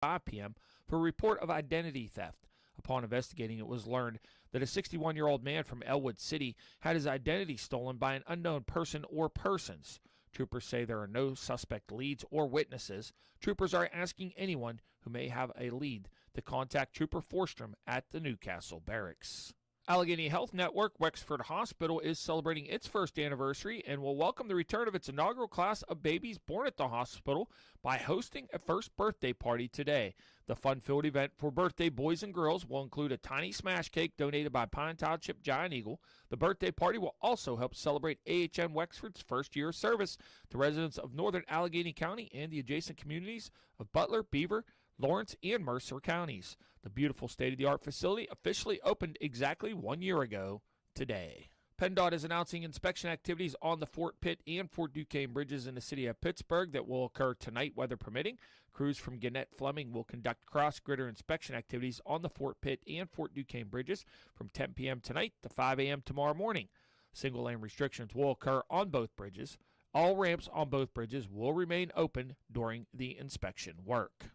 5 p.m. for a report of identity theft. Upon investigating, it was learned that a 61-year-old man from Elwood City had his identity stolen by an unknown person or persons. Troopers say there are no suspect leads or witnesses. Troopers are asking anyone who may have a lead to contact Trooper Forstrom at the Newcastle Barracks. Allegheny Health Network Wexford Hospital is celebrating its first anniversary and will welcome the return of its inaugural class of babies born at the hospital by hosting a first birthday party today. The fun-filled event for birthday boys and girls will include a tiny smash cake donated by Pine Township Giant Eagle. The birthday party will also help celebrate AHN Wexford's first year of service to residents of northern Allegheny County and the adjacent communities of Butler, Beaver, Lawrence, and Mercer counties. The beautiful state-of-the-art facility officially opened exactly 1 year ago today. PennDOT is announcing inspection activities on the Fort Pitt and Fort Duquesne bridges in the city of Pittsburgh that will occur tonight, weather permitting. Crews from Gannett Fleming will conduct cross-grider inspection activities on the Fort Pitt and Fort Duquesne bridges from 10 p.m. tonight to 5 a.m. tomorrow morning. Single-lane restrictions will occur on both bridges. All ramps on both bridges will remain open during the inspection work.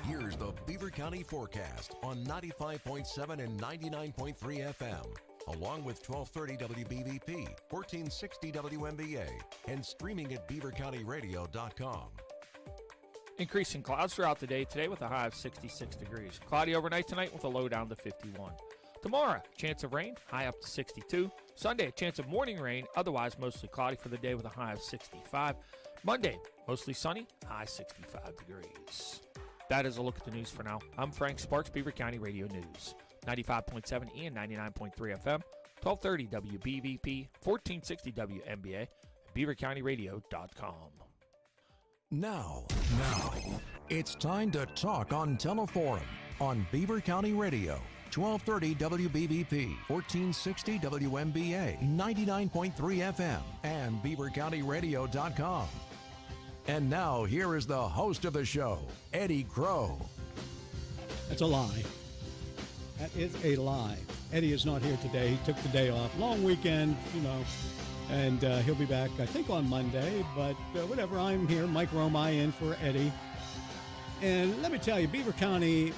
Here's the Beaver County forecast on 95.7 and 99.3 FM, along with 1230 WBVP, 1460 WMBA, and streaming at beavercountyradio.com. Increasing clouds throughout the day today with a high of 66 degrees. Cloudy overnight tonight with a low down to 51. Tomorrow, chance of rain, high up to 62. Sunday, a chance of morning rain, otherwise mostly cloudy for the day with a high of 65. Monday, mostly sunny, high 65 degrees. That is a look at the news for now. I'm Frank Sparks, Beaver County Radio News. 95.7 and 99.3 FM, 1230 WBVP, 1460 WMBA, at beavercountyradio.com. Now, it's time to talk on Teleforum on Beaver County Radio. 1230 WBVP, 1460 WMBA, 99.3 FM, and beavercountyradio.com. And now, here is the host of the show, Eddie Crow. That's a lie. That is a lie. Eddie is not here today. He took the day off. Long weekend, and he'll be back, I think, on Monday. But whatever, I'm here. Mike Romigh in for Eddie. And let me tell you, Beaver County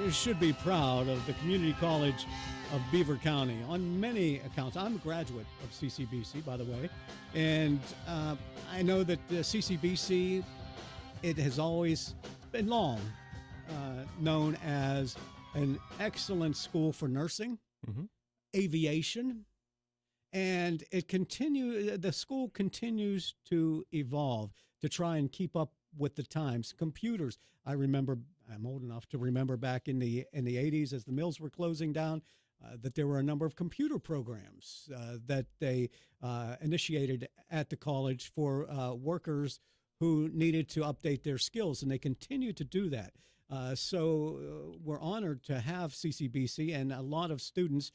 should be proud of the Community College of Beaver County on many accounts. I'm a graduate of CCBC, by the way, and I know that the CCBC, it has always been long known as an excellent school for nursing, aviation, and the school continues to evolve to try and keep up with the times. Computers, I'm old enough to remember back in the 80s as the mills were closing down, that there were a number of computer programs that they initiated at the college for workers who needed to update their skills, and they continue to do that. So we're honored to have CCBC, and a lot of students,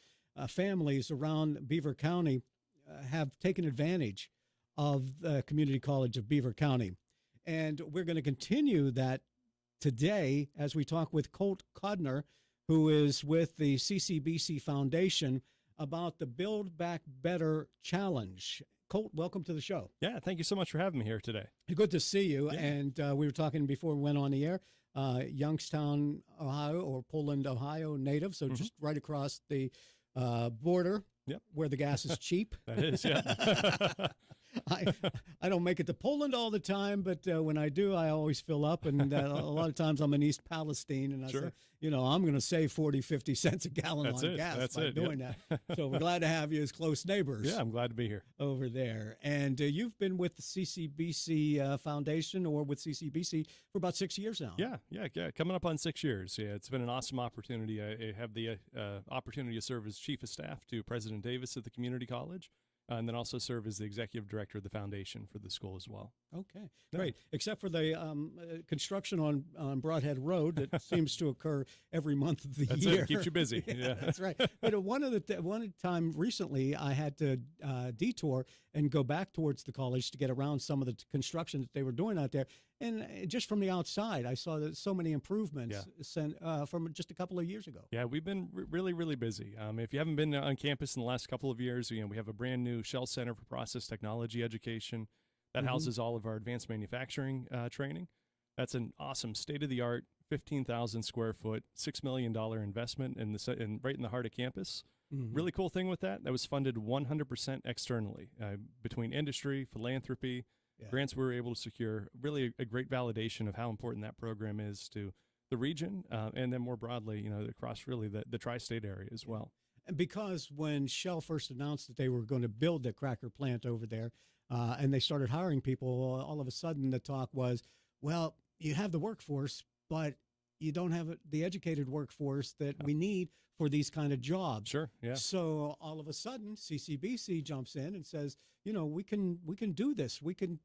families around Beaver County have taken advantage of the Community College of Beaver County. And we're going to continue that today as we talk with Kolt Codner, who is with the CCBC Foundation, about the Build Back Better Challenge. Kolt, welcome to the show. Yeah, thank you so much for having me here today. Good to see you. Yeah. And we were talking before we went on the air, Youngstown, Ohio, or Poland, Ohio native, so just right across the border. Yep. Where the gas is cheap. That is, yeah. I don't make it to Poland all the time, but when I do, I always fill up. And a lot of times I'm in East Palestine, and I say, I'm going to save 40, 50 cents a gallon on gas by doing that. So we're glad to have you as close neighbors. Yeah, I'm glad to be here. Over there. And you've been with the CCBC Foundation, or with CCBC, for about 6 years now. Yeah. Coming up on 6 years. Yeah, it's been an awesome opportunity. I have the opportunity to serve as Chief of Staff to President Davis at the Community College, and then also serve as the Executive Director of the Foundation for the school as well. Okay, great. Yeah. Except for the construction on Broadhead Road that seems to occur every month of the year. It keeps you busy. Yeah, that's right. But one time recently, I had to detour and go back towards the college to get around some of the construction that they were doing out there. And just from the outside, I saw that so many improvements from just a couple of years ago. Yeah, we've been really, really busy. If you haven't been on campus in the last couple of years, we have a brand new Shell Center for Process Technology Education that houses all of our advanced manufacturing training. That's an awesome state-of-the-art, 15,000 square foot, $6 million investment right in the heart of campus. Mhm. Really cool thing with that was funded 100% externally between industry, philanthropy, Yeah. grants we were able to secure. Really a great validation of how important that program is to the region and then more broadly, across really the tri-state area as well. And because when Shell first announced that they were going to build the cracker plant over there, and they started hiring people, all of a sudden the talk was, well, you have the workforce, but you don't have the educated workforce that we need for these kind of jobs. Sure, yeah. So all of a sudden, CCBC jumps in and says, we can do this. We can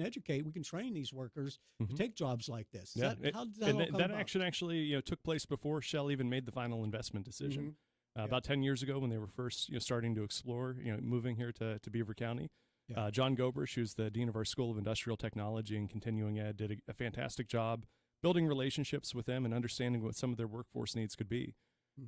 educate. We can train these workers to take jobs like this. Yeah, How does that all come that about? action actually took place before Shell even made the final investment decision. About 10 years ago, when they were first starting to explore moving here to Beaver County. Yeah. John Gobersh, who's the dean of our School of Industrial Technology and Continuing Ed, did a fantastic job building relationships with them and understanding what some of their workforce needs could be.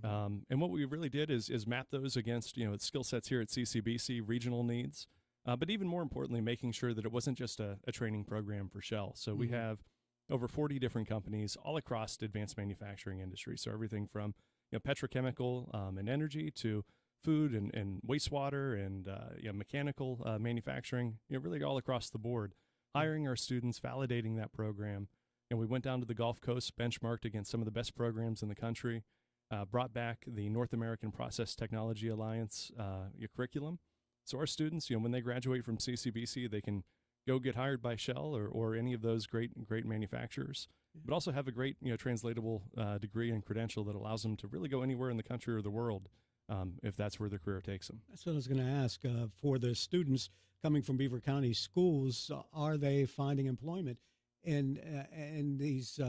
And what we really did is map those against skill sets here at CCBC, regional needs, but even more importantly, making sure that it wasn't just a training program for Shell. So we have over 40 different companies all across the advanced manufacturing industry. So everything from petrochemical and energy to food and wastewater and mechanical manufacturing, really all across the board, hiring our students, validating that program. And we went down to the Gulf Coast, benchmarked against some of the best programs in the country, brought back the North American Process Technology Alliance curriculum. So our students, when they graduate from CCBC, they can go get hired by Shell or any of those great manufacturers, but also have a great translatable degree and credential that allows them to really go anywhere in the country or the world if that's where their career takes them. That's what I was going to ask. For the students coming from Beaver County schools, are they finding employment in these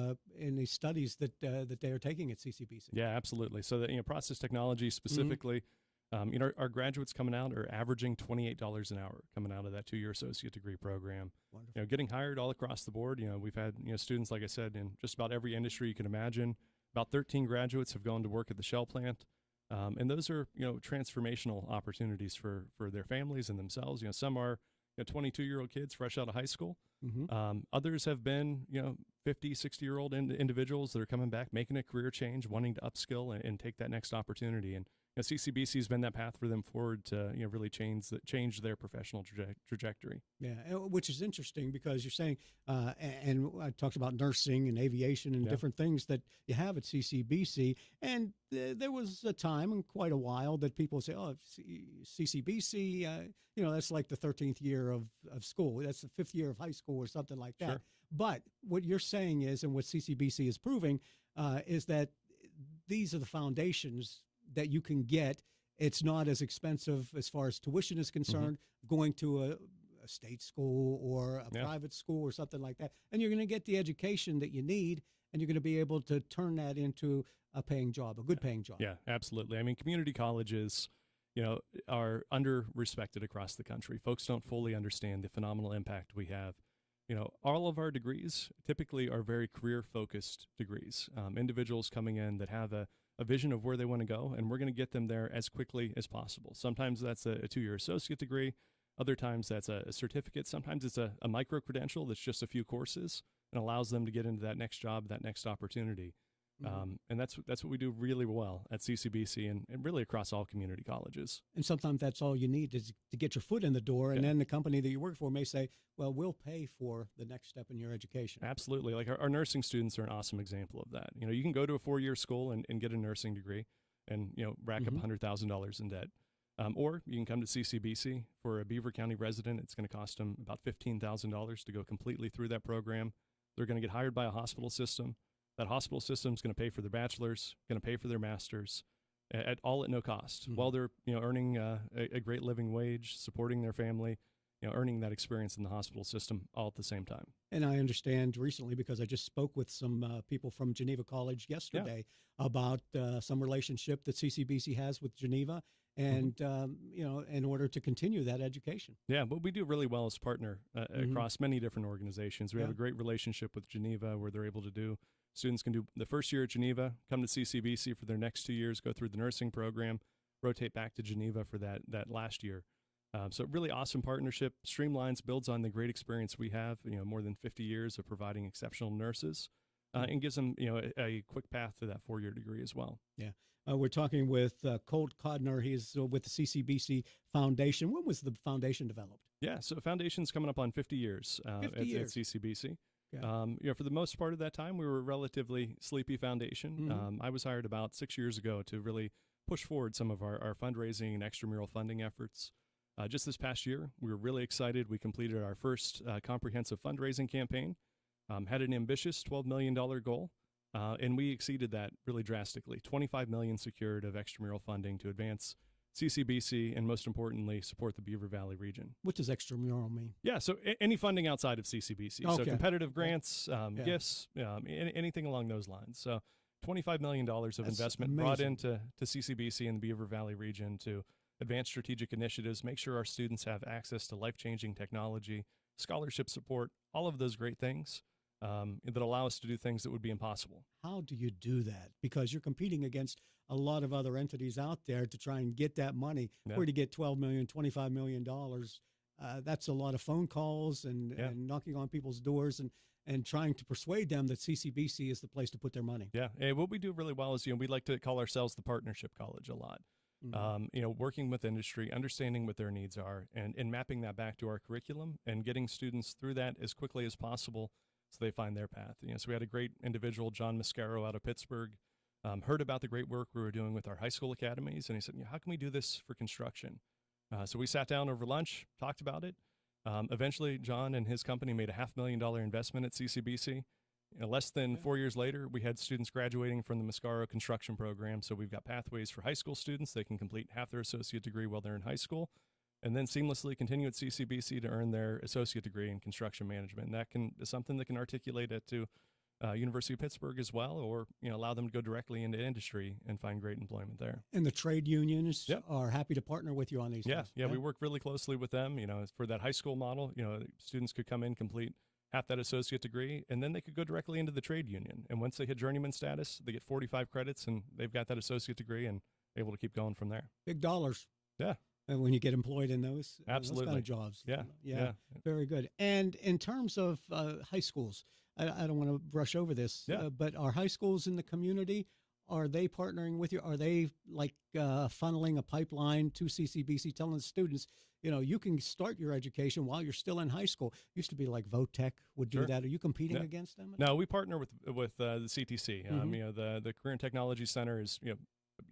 studies that they are taking at CCBC? Yeah, absolutely. So that process technology specifically, our graduates coming out are averaging $28 an hour coming out of that 2-year associate degree program. Wonderful. Getting hired all across the board. We've had students, like I said, in just about every industry you can imagine. About 13 graduates have gone to work at the Shell plant. And those are, transformational opportunities for their families and themselves. Some are 22-year-old kids fresh out of high school. Others have been, 50, 60-year-old individuals that are coming back, making a career change, wanting to upskill and take that next opportunity. And CCBC has been that path for them forward to really change their professional trajectory. Yeah, which is interesting because you're saying, and I talked about nursing and aviation and different things that you have at CCBC. And there was a time and quite a while that people say, oh, CCBC, that's like the 13th year of school. That's the 5th year of high school or something like that. Sure. But what you're saying is, and what CCBC is proving, is that these are the foundations that you can get. It's not as expensive as far as tuition is concerned, going to a state school or a private school or something like that. And you're going to get the education that you need, and you're going to be able to turn that into a paying job, a good paying job. Yeah, absolutely. I mean, community colleges, are under-respected across the country. Folks don't fully understand the phenomenal impact we have. All of our degrees typically are very career-focused degrees. Individuals coming in that have a vision of where they want to go, and we're going to get them there as quickly as possible. Sometimes that's a 2-year associate degree. Other times that's a certificate. Sometimes it's a micro-credential that's just a few courses and allows them to get into that next job, that next opportunity. And that's what we do really well at CCBC and really across all community colleges. And sometimes that's all you need is to get your foot in the door, and then the company that you work for may say, well, we'll pay for the next step in your education. Absolutely. Like our nursing students are an awesome example of that. You can go to a 4-year school and get a nursing degree and, rack up $100,000 in debt. Or you can come to CCBC. For a Beaver County resident, it's going to cost them about $15,000 to go completely through that program. They're going to get hired by a hospital system. That hospital system is going to pay for their bachelor's, going to pay for their master's, at no cost, while they're earning a great living wage, supporting their family, earning that experience in the hospital system all at the same time. And I understand recently, because I just spoke with some people from Geneva College yesterday about some relationship that CCBC has with Geneva, and in order to continue that education. Yeah, but we do really well as partner across many different organizations. We have a great relationship with Geneva where they're able to do. Students can do the first year at Geneva, come to CCBC for their next 2 years, go through the nursing program, rotate back to Geneva for that last year. So really awesome partnership, streamlines, builds on the great experience we have, more than 50 years of providing exceptional nurses, and gives them, a quick path to that 4-year degree as well. Yeah. We're talking with Kolt Codner. He's with the CCBC Foundation. When was the foundation developed? Yeah, so the foundation's coming up on 50 years, 50 at years. CCBC. Yeah. For the most part of that time, we were a relatively sleepy foundation. Mm-hmm. I was hired about 6 years ago to really push forward some of our fundraising and extramural funding efforts. Just this past year, we were really excited. We completed our first comprehensive fundraising campaign, had an ambitious $12 million goal, and we exceeded that really drastically. $25 million secured of extramural funding to advance CCBC and, most importantly, support the Beaver Valley region. What does extramural mean? Yeah, so any funding outside of CCBC. Okay. So competitive grants, gifts, anything along those lines. So $25 million of That's investment amazing. brought into CCBC and the Beaver Valley region to advance strategic initiatives, make sure our students have access to life-changing technology, scholarship support, all of those great things that allow us to do things that would be impossible. How do you do that? Because you're competing against a lot of other entities out there to try and get that money. Yeah. Where to get $12 million, $25 million, that's a lot of phone calls and knocking on people's doors and trying to persuade them that CCBC is the place to put their money. Yeah, and what we do really well is, we like to call ourselves the partnership college a lot. Mm-hmm. Working with industry, understanding what their needs are, and mapping that back to our curriculum and getting students through that as quickly as possible so they find their path. So we had a great individual, John Mascaro out of Pittsburgh, heard about the great work we were doing with our high school academies, and he said, how can we do this for construction? So we sat down over lunch, talked about it. Eventually, John and his company made a $500,000 investment at CCBC. Less than 4 years later, we had students graduating from the Mascaro construction program. So we've got pathways for high school students. They can complete half their associate degree while they're in high school, and then seamlessly continue at CCBC to earn their associate degree in construction management. And that is something that can articulate it to University of Pittsburgh as well, or allow them to go directly into industry and find great employment there. And the trade unions are happy to partner with you on these things. Yeah, we work really closely with them. For that high school model, students could come in, complete half that associate degree, and then they could go directly into the trade union. And once they hit journeyman status, they get 45 credits, and they've got that associate degree and able to keep going from there. Big dollars. Yeah. And when you get employed in those kind of jobs. Yeah. Very good. And in terms of high schools, I don't want to brush over this, but are high schools in the community, are they partnering with you? Are they like funneling a pipeline to CCBC, telling the students, you can start your education while you're still in high school? Used to be like VOTEC would do that. Are you competing against them? No, we partner with the CTC. The Career and Technology Center is, you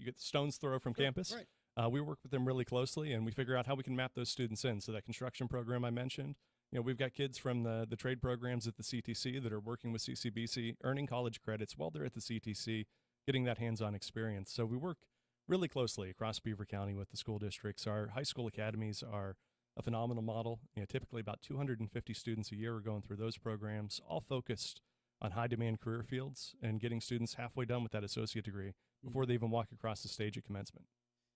get the stone's throw from campus. Right. We work with them really closely, and we figure out how we can map those students in. So that construction program I mentioned, we've got kids from the trade programs at the CTC that are working with CCBC, earning college credits while they're at the CTC, getting that hands-on experience. So we work really closely across Beaver County with the school districts. Our high school academies are a phenomenal model. Typically about 250 students a year are going through those programs, all focused on high-demand career fields and getting students halfway done with that associate degree before they even walk across the stage at commencement.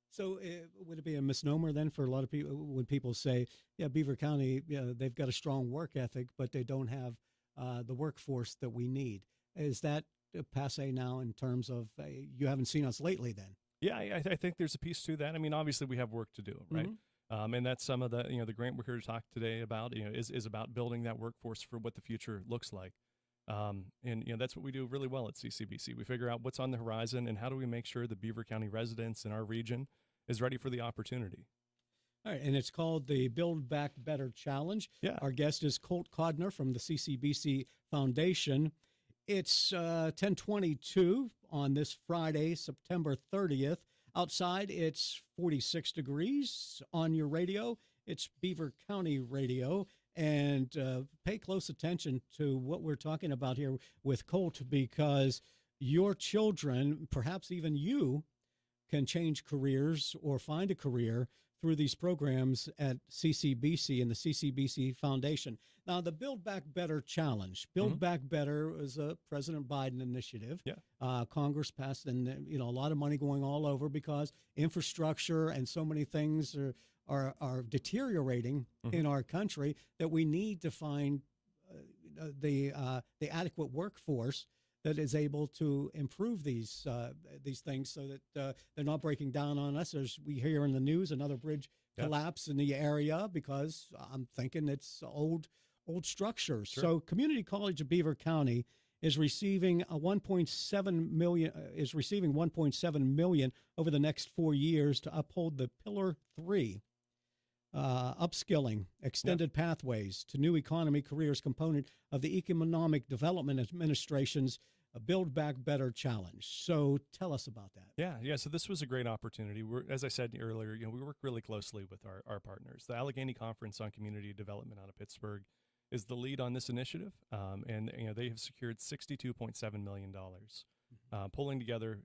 So would it be a misnomer then for a lot of people when people say, Beaver County, they've got a strong work ethic, but they don't have the workforce that we need? Is that passe now in terms of you haven't seen us lately then? Yeah, I think there's a piece to that. I mean, obviously we have work to do, right? Mm-hmm. And that's some of the, the grant we're here to talk today about, is about building that workforce for what the future looks like. And that's what we do really well at CCBC. We figure out what's on the horizon and how do we make sure the Beaver County residents in our region is ready for the opportunity. All right, and it's called the Build Back Better Challenge. Yeah. Our guest is Kolt Codner from the CCBC Foundation. It's 10:22 on this Friday, September 30th. Outside, it's 46 degrees. On your radio, it's Beaver County Radio. And pay close attention to what we're talking about here with Kolt, because your children, perhaps even you, can change careers or find a career through these programs at CCBC and the CCBC Foundation. Now, the Build Back Better Challenge. Build Back Better is a President Biden initiative. Yeah. Congress passed, and a lot of money going all over because infrastructure and so many things are deteriorating in our country, that we need to find the adequate workforce that is able to improve these things so that they're not breaking down on us. As we hear in the news, another bridge collapse in the area because I'm thinking it's old structures. Sure. So Community College of Beaver County is receiving a 1.7 million over the next 4 years to uphold the Pillar 3 upskilling, extended pathways to new economy careers component of the Economic Development Administration's Build Back Better challenge. So tell us about that. Yeah. So this was a great opportunity. As I said earlier, we work really closely with our partners. The Allegheny Conference on Community Development out of Pittsburgh is the lead on this initiative, and they have secured $62.7 million, pulling together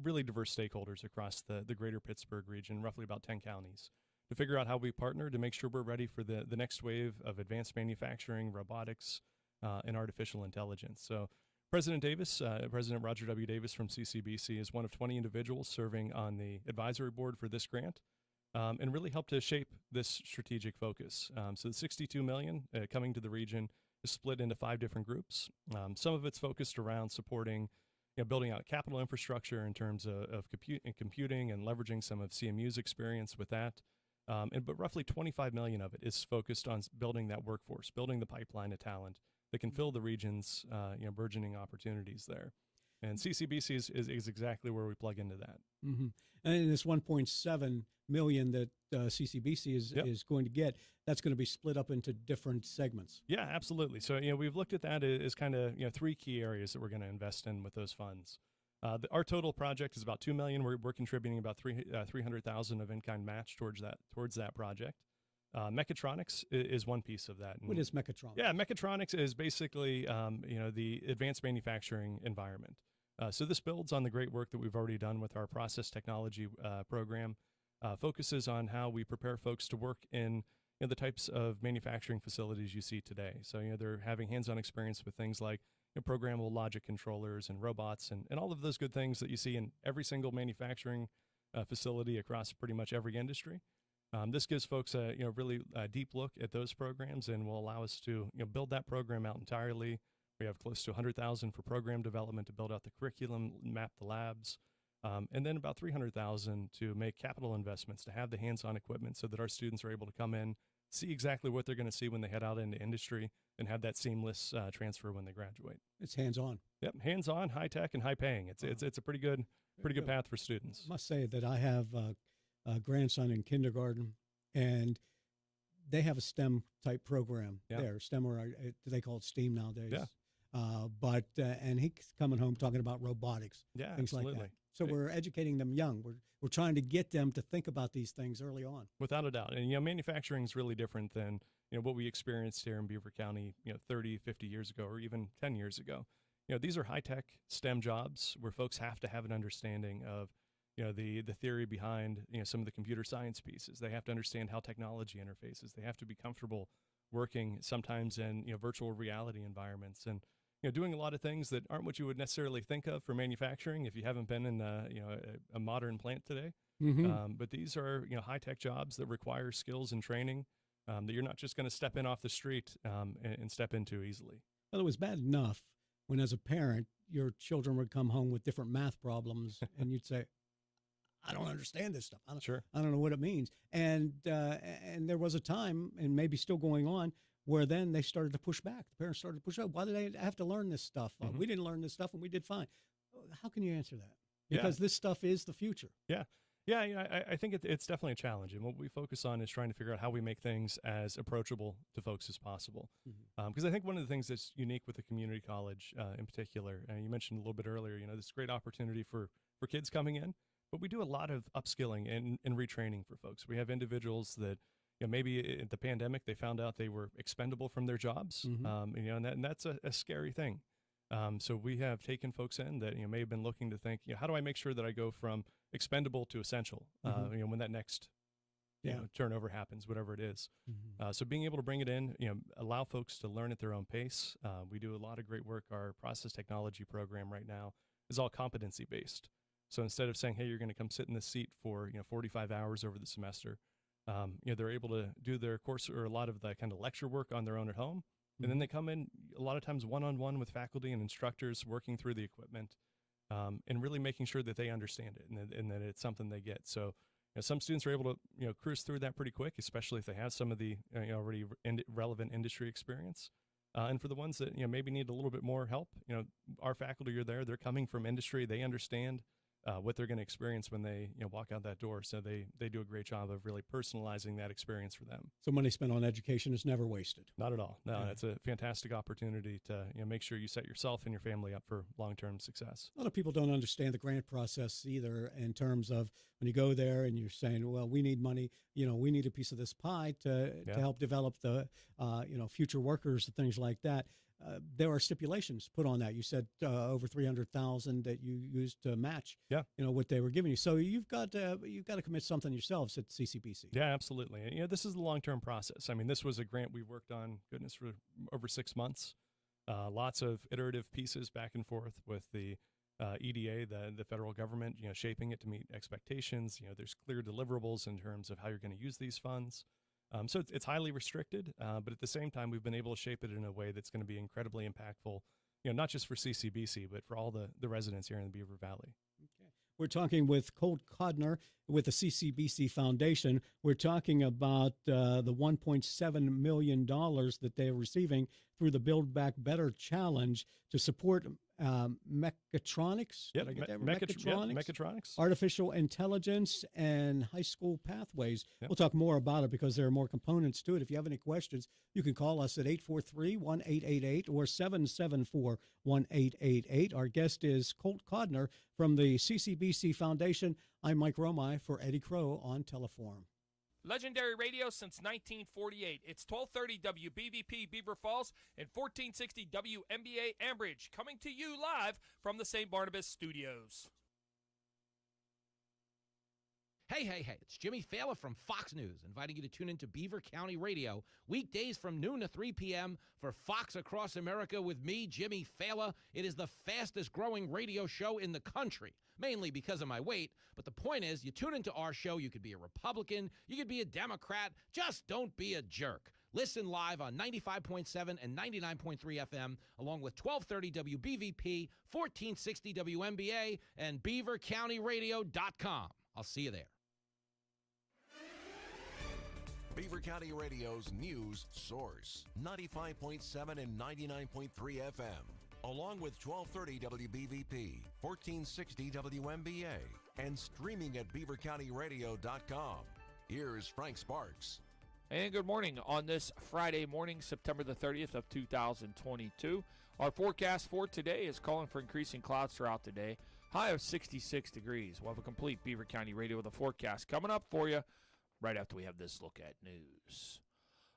really diverse stakeholders across the greater Pittsburgh region, roughly about 10 counties, to figure out how we partner to make sure we're ready for the next wave of advanced manufacturing, robotics, and artificial intelligence. So President Roger W. Davis from CCBC is one of 20 individuals serving on the advisory board for this grant, and really helped to shape this strategic focus. So the $62 million coming to the region is split into 5 different groups. Some of it's focused around supporting building out capital infrastructure in terms of computing and leveraging some of CMU's experience with that. But roughly 25 million of it is focused on building that workforce, building the pipeline of talent that can fill the region's burgeoning opportunities there. And CCBC is exactly where we plug into that. Mm-hmm. And this 1.7 million that CCBC is going to get, that's going to be split up into different segments. Yeah, absolutely. So we've looked at that as kind of 3 key areas that we're going to invest in with those funds. Our total project is about $2 million. We're contributing about $300,000 of in-kind match towards that project. Mechatronics is one piece of that. What is mechatronics? Yeah, mechatronics is basically the advanced manufacturing environment. So this builds on the great work that we've already done with our process technology program. Focuses on how we prepare folks to work in the types of manufacturing facilities you see today. So they're having hands-on experience with things like programmable logic controllers and robots and all of those good things that you see in every single manufacturing facility across pretty much every industry. This gives folks a really deep look at those programs and will allow us to build that program out entirely. We have close to $100,000 for program development to build out the curriculum, map the labs, and then about $300,000 to make capital investments to have the hands-on equipment so that our students are able to come in, see exactly what they're going to see when they head out into industry, and have that seamless transfer when they graduate. It's hands-on. Yep, hands-on, high-tech, and high-paying. It's a pretty good path for students. I must say that I have a grandson in kindergarten, and they have a STEM type program there. STEM, or they call it STEAM nowadays. Yeah. And he's coming home talking about robotics, things absolutely. like that. So we're educating them young. We're trying to get them to think about these things early on. Without a doubt. And, manufacturing is really different than, what we experienced here in Beaver County, 30, 50 years ago, or even 10 years ago. These are high-tech STEM jobs where folks have to have an understanding of, the theory behind, some of the computer science pieces. They have to understand how technology interfaces. They have to be comfortable working sometimes in, virtual reality environments and, doing a lot of things that aren't what you would necessarily think of for manufacturing if you haven't been in a modern plant today. Mm-hmm. But these are high-tech jobs that require skills and training that you're not just going to step in off the street and step into easily. Well, it was bad enough when, as a parent, your children would come home with different math problems, and you'd say, "I don't understand this stuff. I don't know what it means." And there was a time, and maybe still going on, where then they started to push back. The parents started to push back. Why do they have to learn this stuff? We didn't learn this stuff, and we did fine. How can you answer that? Because this stuff is the future. I think it's definitely a challenge. And what we focus on is trying to figure out how we make things as approachable to folks as possible. Because I think one of the things that's unique with the community college in particular, and you mentioned a little bit earlier, this great opportunity for kids coming in, but we do a lot of upskilling and retraining for folks. We have individuals that, maybe at the pandemic, they found out they were expendable from their jobs, and that's a scary thing. So we have taken folks in that may have been looking to think, how do I make sure that I go from expendable to essential? When that next turnover happens, whatever it is. So being able to bring it in, allow folks to learn at their own pace. We do a lot of great work. Our process technology program right now is all competency based. So instead of saying, hey, you're going to come sit in this seat for 45 hours over the semester, they're able to do their course or a lot of the kind of lecture work on their own at home. And then they come in a lot of times one-on-one with faculty and instructors working through the equipment and really making sure that they understand it and that it's something they get. So, some students are able to cruise through that pretty quick, especially if they have some of the already relevant industry experience. And for the ones that maybe need a little bit more help, our faculty are there. They're coming from industry. They understand what they're going to experience when they walk out that door. So they do a great job of really personalizing that experience for them. So money spent on education is never wasted. Not at all. No, Yeah. It's a fantastic opportunity to make sure you set yourself and your family up for long-term success. A lot of people don't understand the grant process either, in terms of when you go there and you're saying, well, we need money, we need a piece of this pie to help develop the, future workers and things like that. There are stipulations put on that. You said over 300,000 that you used to match, what they were giving you. So you've got to commit something yourselves at CCBC. Yeah, absolutely. And, this is the long-term process. I mean, this was a grant we worked on, for over 6 months. Lots of iterative pieces back and forth with the EDA, the federal government, shaping it to meet expectations. There's clear deliverables in terms of how you're going to use these funds. So it's highly restricted, but at the same time, we've been able to shape it in a way that's going to be incredibly impactful, not just for CCBC, but for all the residents here in the Beaver Valley. Okay. We're talking with Kolt Codner with the CCBC Foundation. We're talking about the $1.7 million that they're receiving through the Build Back Better Challenge to support mechatronics. Yep, Did I get that? mechatronics. Mechatronics. Artificial intelligence and high school pathways. Yep. We'll talk more about it because there are more components to it. If you have any questions, you can call us at 843-1888 or 774-1888. Our guest is Kolt Codner from the CCBC Foundation. I'm Mike Romigh for Eddie Crow on Teleforum. Legendary radio since 1948. It's 1230 WBVP Beaver Falls and 1460 WMBA Ambridge, coming to you live from the St. Barnabas Studios. Hey, it's Jimmy Fallon from Fox News, inviting you to tune into Beaver County Radio weekdays from noon to 3 p.m. for Fox Across America with me, Jimmy Fallon. It is the fastest growing radio show in the country, mainly because of my weight. But the point is, you tune into our show, you could be a Republican, you could be a Democrat, just don't be a jerk. Listen live on 95.7 and 99.3 FM, along with 1230 WBVP, 1460 WMBA, and BeaverCountyRadio.com. I'll see you there. Beaver County Radio's news source, 95.7 and 99.3 FM, along with 1230 WBVP, 1460 WMBA, and streaming at beavercountyradio.com. Here's Frank Sparks. And good morning on this Friday morning, September the 30th of 2022. Our forecast for today is calling for increasing clouds throughout the day. High of 66 degrees. We'll have a complete Beaver County Radio with a forecast coming up for you right after we have this look at news.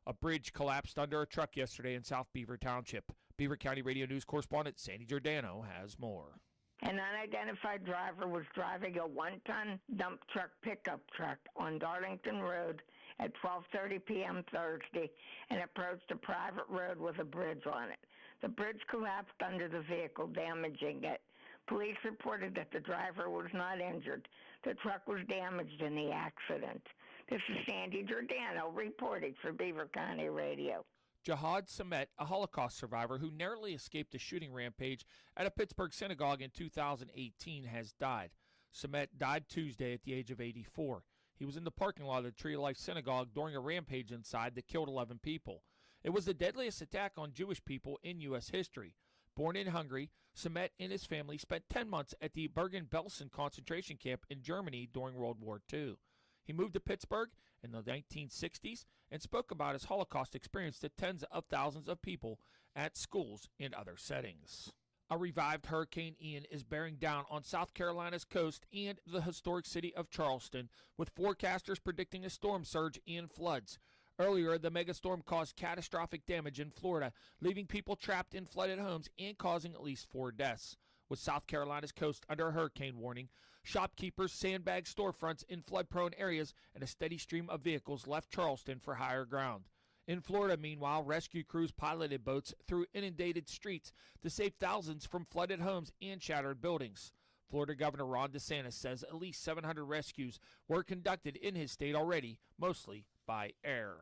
A bridge collapsed under a truck yesterday in South Beaver Township. Beaver County Radio News correspondent Sandy Giordano has more. An unidentified driver was driving a one-ton dump truck pickup truck on Darlington Road at 12:30 p.m. Thursday and approached a private road with a bridge on it. The bridge collapsed under the vehicle, damaging it. Police reported that the driver was not injured. The truck was damaged in the accident. This is Sandy Giordano reporting for Beaver County Radio. Jihad Samet, a Holocaust survivor who narrowly escaped a shooting rampage at a Pittsburgh synagogue in 2018, has died. Samet died Tuesday at the age of 84. He was in the parking lot of the Tree of Life Synagogue during a rampage inside that killed 11 people. It was the deadliest attack on Jewish people in U.S. history. Born in Hungary, Samet and his family spent 10 months at the Bergen-Belsen concentration camp in Germany during World War II. He moved to Pittsburgh in the 1960s and spoke about his Holocaust experience to tens of thousands of people at schools and other settings. A revived Hurricane Ian is bearing down on South Carolina's coast and the historic city of Charleston, with forecasters predicting a storm surge and floods. Earlier, the megastorm caused catastrophic damage in Florida, leaving people trapped in flooded homes and causing at least 4 deaths. With South Carolina's coast under a hurricane warning, shopkeepers sandbagged storefronts in flood-prone areas, and a steady stream of vehicles left Charleston for higher ground. In Florida, meanwhile, rescue crews piloted boats through inundated streets to save thousands from flooded homes and shattered buildings. Florida Governor Ron DeSantis says at least 700 rescues were conducted in his state already, mostly by air.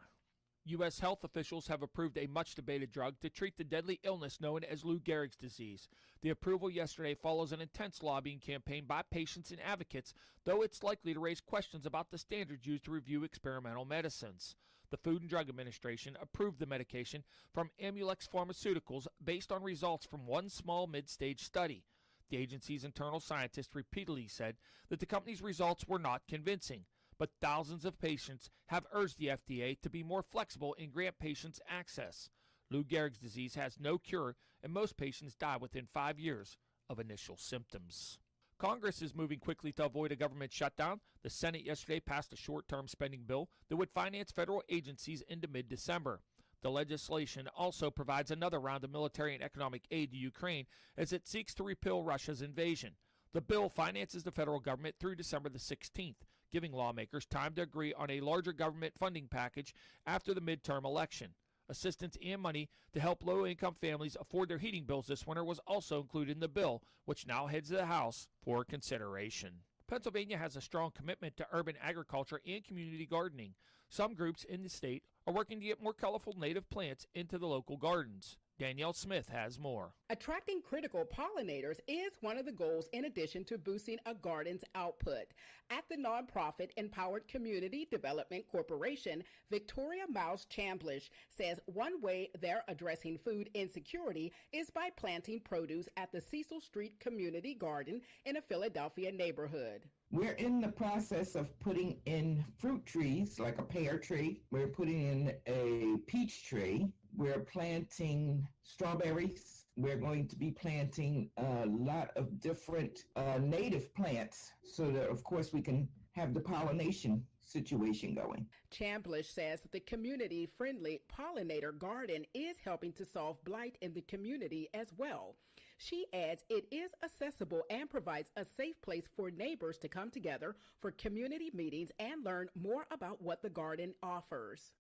U.S. health officials have approved a much-debated drug to treat the deadly illness known as Lou Gehrig's disease. The approval yesterday follows an intense lobbying campaign by patients and advocates, though it's likely to raise questions about the standards used to review experimental medicines. The Food and Drug Administration approved the medication from Amulex Pharmaceuticals based on results from one small mid-stage study. The agency's internal scientists repeatedly said that the company's results were not convincing, but thousands of patients have urged the FDA to be more flexible and grant patients access. Lou Gehrig's disease has no cure, and most patients die within 5 years of initial symptoms. Congress is moving quickly to avoid a government shutdown. The Senate yesterday passed a short-term spending bill that would finance federal agencies into mid-December. The legislation also provides another round of military and economic aid to Ukraine as it seeks to repel Russia's invasion. The bill finances the federal government through December the 16th, giving lawmakers time to agree on a larger government funding package after the midterm election. Assistance and money to help low-income families afford their heating bills this winter was also included in the bill, which now heads to the House for consideration. Pennsylvania has a strong commitment to urban agriculture and community gardening. Some groups in the state are working to get more colorful native plants into the local gardens. Danielle Smith has more. Attracting critical pollinators is one of the goals in addition to boosting a garden's output. At the nonprofit Empowered Community Development Corporation, Victoria Mouse Chamblish says one way they're addressing food insecurity is by planting produce at the Cecil Street Community Garden in a Philadelphia neighborhood. We're in the process of putting in fruit trees, like a pear tree. We're putting in a peach tree. We're planting strawberries. We're going to be planting a lot of different native plants so that, of course, we can have the pollination situation going. Chamblish says the community-friendly pollinator garden is helping to solve blight in the community as well. She adds it is accessible and provides a safe place for neighbors to come together for community meetings and learn more about what the garden offers.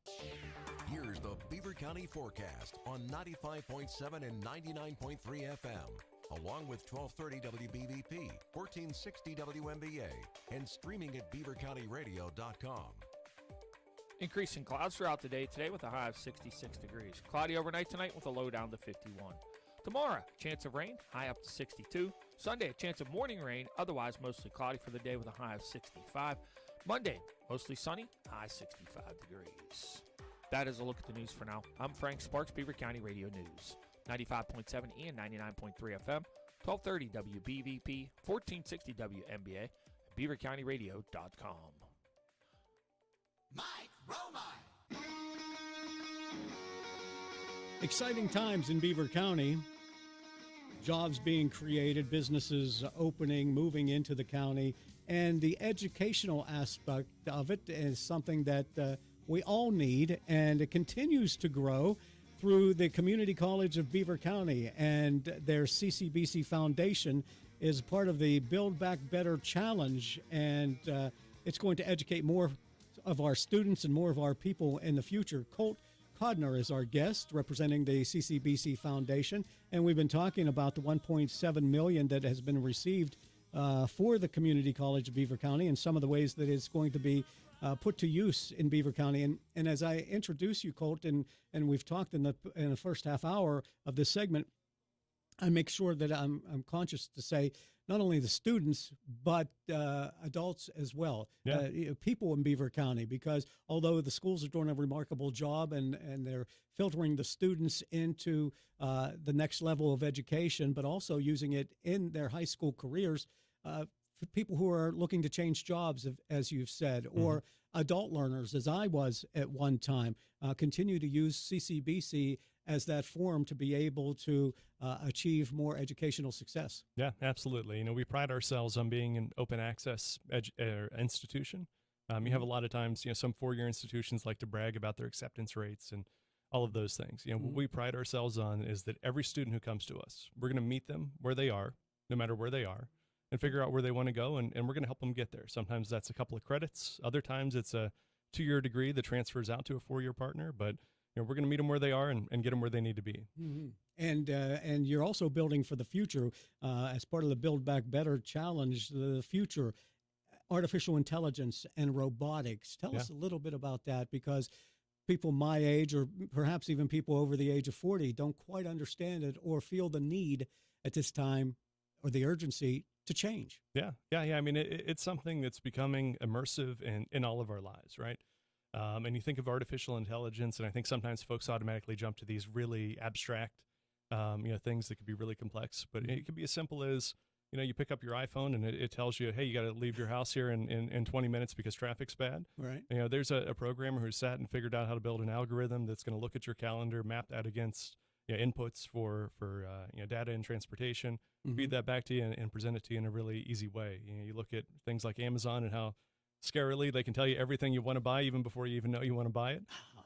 Here's the Beaver County forecast on 95.7 and 99.3 FM, along with 1230 WBVP, 1460 WMBA, and streaming at beavercountyradio.com. Increasing clouds throughout the day today with a high of 66 degrees. Cloudy overnight tonight with a low down to 51. Tomorrow, chance of rain, high up to 62. Sunday, a chance of morning rain, otherwise mostly cloudy for the day with a high of 65. Monday, mostly sunny, high 65 degrees. That is a look at the news for now. I'm Frank Sparks, Beaver County Radio News. 95.7 and 99.3 FM, 1230 WBVP, 1460 WMBA, at beavercountyradio.com. Mike Romigh. Exciting times in Beaver County. Jobs being created, businesses opening, moving into the county, and the educational aspect of it is something that we all need, and it continues to grow through the Community College of Beaver County, and their CCBC Foundation is part of the Build Back Better Challenge, and it's going to educate more of our students and more of our people in the future. Kolt Codner is our guest, representing the CCBC Foundation, and we've been talking about the $1.7 million that has been received for the Community College of Beaver County and some of the ways that it's going to be put to use in Beaver County. And as I introduce you, Kolt, and we've talked in the first half hour of this segment, I make sure that I'm conscious to say not only the students, but adults as well, people in Beaver County, because although the schools are doing a remarkable job and they're filtering the students into the next level of education, but also using it in their high school careers, for people who are looking to change jobs, as you've said, or adult learners, as I was at one time, continue to use CCBC as that forum to be able to achieve more educational success. Yeah, absolutely. You know, we pride ourselves on being an open access institution. You have a lot of times, some four-year institutions like to brag about their acceptance rates and all of those things. What we pride ourselves on is that every student who comes to us, we're going to meet them where they are, no matter where they are, and figure out where they want to go, and we're going to help them get there. Sometimes that's a couple of credits. Other times it's a 2-year degree that transfers out to a 4-year partner, but we're going to meet them where they are and get them where they need to be. Mm-hmm. And you're also building for the future as part of the Build Back Better Challenge, the future, artificial intelligence and robotics. Tell us a little bit about that, because people my age, or perhaps even people over the age of 40, don't quite understand it or feel the need at this time or the urgency to change. Yeah. I mean, it's something that's becoming immersive in all of our lives, right? And you think of artificial intelligence, and I think sometimes folks automatically jump to these really abstract, things that could be really complex. But it could be as simple as, you pick up your iPhone and it tells you, hey, you got to leave your house here in 20 minutes because traffic's bad. Right. There's a programmer who sat and figured out how to build an algorithm that's going to look at your calendar, map that against inputs for data and transportation, feed that back to you and present it to you in a really easy way. You look at things like Amazon and how scarily they can tell you everything you want to buy even before you even know you want to buy it.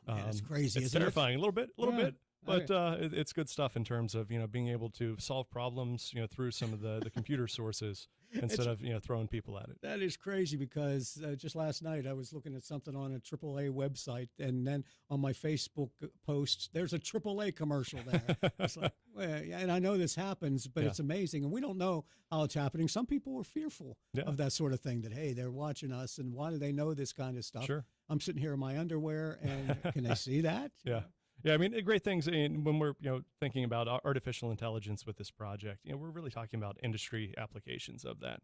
Oh, man, it's crazy. It's isn't terrifying, it? a little bit. But it's good stuff in terms of being able to solve problems through some of the computer sources instead of throwing people at it. That is crazy because just last night I was looking at something on a AAA website, and then on my Facebook post there's a AAA commercial there. It's like, well, yeah, and I know this happens, but it's amazing, and we don't know how it's happening. Some people are fearful of that sort of thing. That hey, they're watching us, and why do they know this kind of stuff? Sure. I'm sitting here in my underwear, and can they see that? Yeah, I mean, great things. When we're thinking about artificial intelligence with this project, we're really talking about industry applications of that.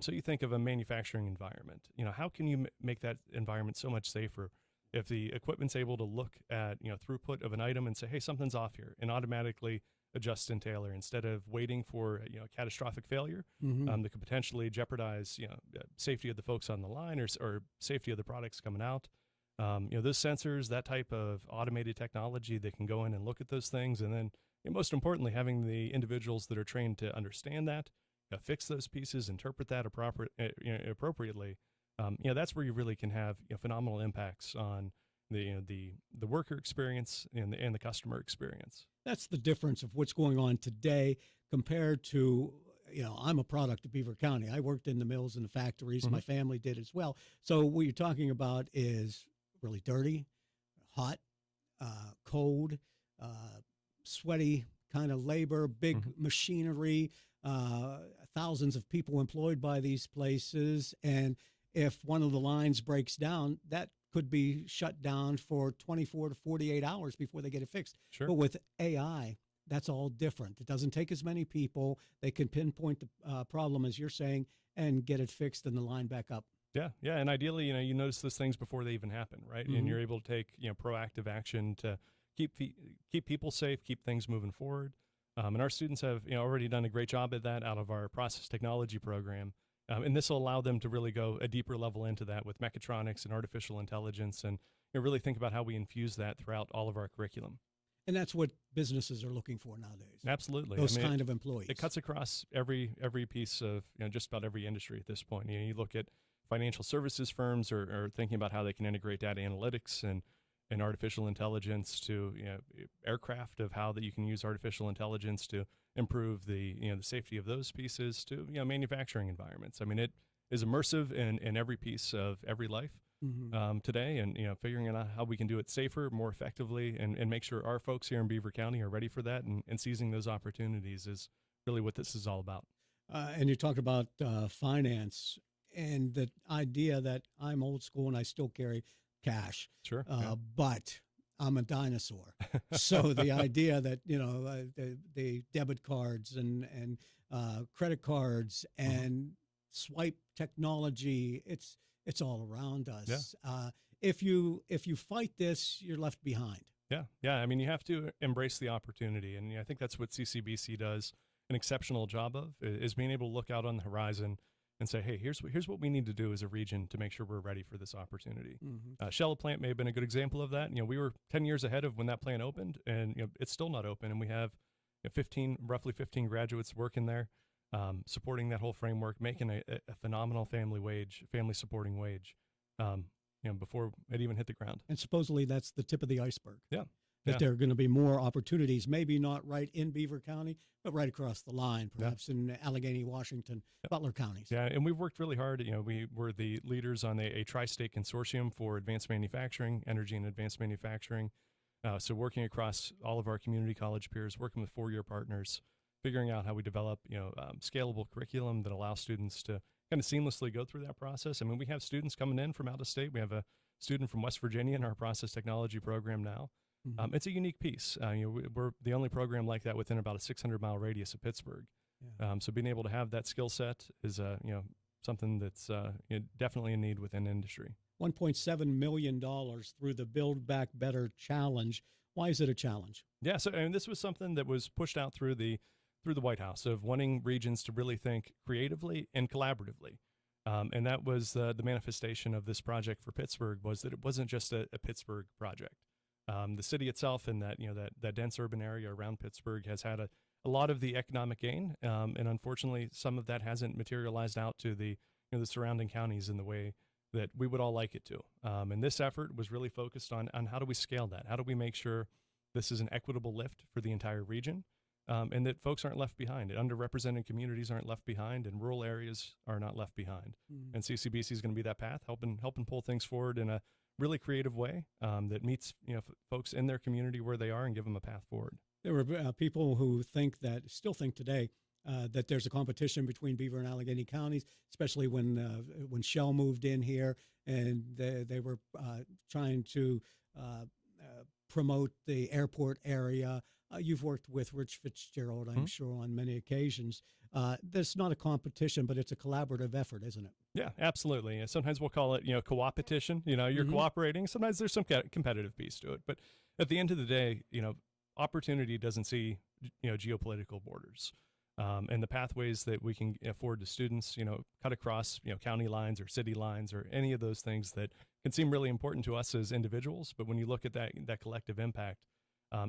So you think of a manufacturing environment. How can you make that environment so much safer if the equipment's able to look at throughput of an item and say, hey, something's off here, and automatically adjust and tailor instead of waiting for a catastrophic failure that could potentially jeopardize safety of the folks on the line or safety of the products coming out. Those sensors, that type of automated technology that can go in and look at those things. And then most importantly, having the individuals that are trained to understand that, fix those pieces, interpret that appropriately. That's where you really can have phenomenal impacts on the worker experience and the customer experience. That's the difference of what's going on today compared to, I'm a product of Beaver County. I worked in the mills and the factories. My family did as well. So what you're talking about is really dirty, hot, cold, sweaty kind of labor, big machinery, thousands of people employed by these places. And if one of the lines breaks down, that could be shut down for 24 to 48 hours before they get it fixed. Sure. But with AI, that's all different. It doesn't take as many people. They can pinpoint the problem, as you're saying, and get it fixed and the line back up. Yeah, and ideally, you notice those things before they even happen, right? And you're able to take, proactive action to keep people safe, keep things moving forward. And our students have, already done a great job at that out of our process technology program. And this will allow them to really go a deeper level into that with mechatronics and artificial intelligence, and really think about how we infuse that throughout all of our curriculum. And that's what businesses are looking for nowadays. Absolutely. Those kind of employees. It cuts across every piece of, just about every industry at this point. You look at financial services firms are thinking about how they can integrate data analytics and artificial intelligence to aircraft, of how that you can use artificial intelligence to improve the the safety of those pieces, to manufacturing environments. I mean, it is immersive in every piece of every life today, and figuring out how we can do it safer, more effectively, and make sure our folks here in Beaver County are ready for that, and seizing those opportunities is really what this is all about. And you talked about finance. And the idea that I'm old school and I still carry cash. Sure. But I'm a dinosaur. So the idea that, the debit cards and credit cards and swipe technology, it's all around us. Yeah. If you fight this, you're left behind. Yeah. I mean, you have to embrace the opportunity. And I think that's what CCBC does an exceptional job of, is being able to look out on the horizon and say, hey, here's what we need to do as a region to make sure we're ready for this opportunity. Shell plant may have been a good example of that. We were 10 years ahead of when that plant opened, and it's still not open. And we have roughly 15 graduates working there, supporting that whole framework, making a phenomenal family supporting wage, before it even hit the ground. And supposedly that's the tip of the iceberg. Yeah. That there are going to be more opportunities, maybe not right in Beaver County, but right across the line, perhaps in Allegheny, Washington, Butler counties. Yeah, and we've worked really hard. We were the leaders on a tri-state consortium for advanced manufacturing, energy and advanced manufacturing. So working across all of our community college peers, working with four-year partners, figuring out how we develop, scalable curriculum that allows students to kind of seamlessly go through that process. I mean, we have students coming in from out of state. We have a student from West Virginia in our process technology program now. Mhm. It's a unique piece. We're the only program like that within about a 600-mile radius of Pittsburgh. Yeah. So being able to have that skill set is something that's definitely a need within industry. $1.7 million through the Build Back Better challenge. Why is it a challenge? Yeah, so this was something that was pushed out through the White House of wanting regions to really think creatively and collaboratively. And that was the manifestation of this project for Pittsburgh, was that it wasn't just a Pittsburgh project. The city itself and that dense urban area around Pittsburgh has had a lot of the economic gain, and unfortunately, some of that hasn't materialized out to the surrounding counties in the way that we would all like it to. And this effort was really focused on how do we scale that? How do we make sure this is an equitable lift for the entire region, and that folks aren't left behind, underrepresented communities aren't left behind, and rural areas are not left behind. Mm. And CCBC is going to be that path, helping pull things forward in a really creative way that meets folks in their community where they are and give them a path forward. There were people who still think today, that there's a competition between Beaver and Allegheny counties, especially when Shell moved in here and they were trying to promote the airport area. You've worked with Rich Fitzgerald, I'm sure, on many occasions. There's not a competition, but it's a collaborative effort, isn't it? Yeah, absolutely. Sometimes we'll call it, co-opetition. You're cooperating. Sometimes there's some competitive piece to it. But at the end of the day, opportunity doesn't see, geopolitical borders. And the pathways that we can afford to students, cut across, county lines or city lines or any of those things that can seem really important to us as individuals. But when you look at that collective impact,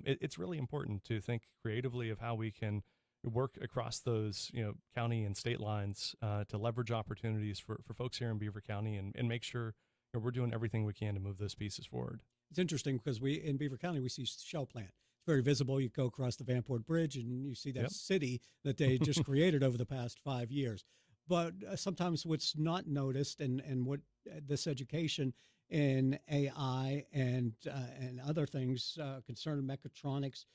it's really important to think creatively of how we can work across those, county and state lines to leverage opportunities for folks here in Beaver County and make sure we're doing everything we can to move those pieces forward. It's interesting because in Beaver County, we see Shell plant. It's very visible. You go across the Vanport Bridge and you see that city that they just created over the past 5 years. But sometimes what's not noticed and what this education in AI and other things concerned mechatronics